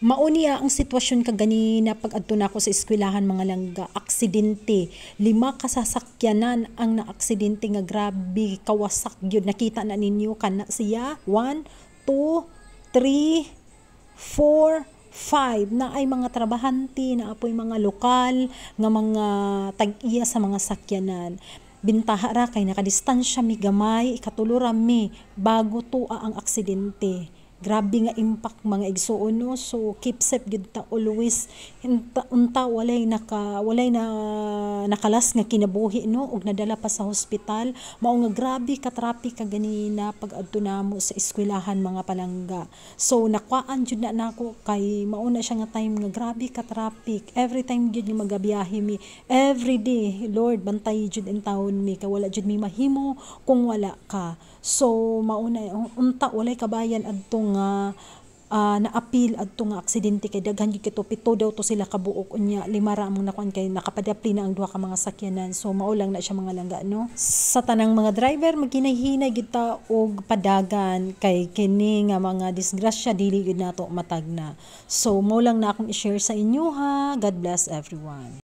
Mauni ang sitwasyon kaganina pag adto na ako sa eskwelahan mga langga, aksidente. 5 kasasakyanan ang naaksidente nga grabe kawasak gyud. Nakita na ninyo kana siya 1, 2, 3, 4, 5 na ay mga trabahante na apoy mga lokal nga mga tag-iya sa mga sakyanan. Bintaha ra kay nakadistansya mi gamay, ikatulo ra mi bago tua ang aksidente. Grabe nga impact mga igsuon no. So keep safe gid ta always. Unta walay na nakalas nga kinabuhi no ug nadala pa sa hospital. Mao nga grabe ka traffic kaganina pag adto namo sa eskwelahan mga palangga. So nakuan jud na nako kay mao na siya nga time nga grabe ka traffic. Every time jud nga magabiyahe mi, every day Lord bantay jud in taon mi kay wala jud mi mahimo kung wala ka. So mauna unta walay kabayan adto nga naapil adto nga aksidente kay daghan gyud kito, 7 daw to sila kabuok unya 5 ra among nakuan kay nakapadapli na ang duha ka mga sakyanan. So mao lang na siya mga langga no. Sa tanang mga driver maghinay-hinay gid ta og padagan kay kini nga mga disgrasya dili gid nato matagna. So mao lang na akong i-share sa inyo ha. God bless everyone.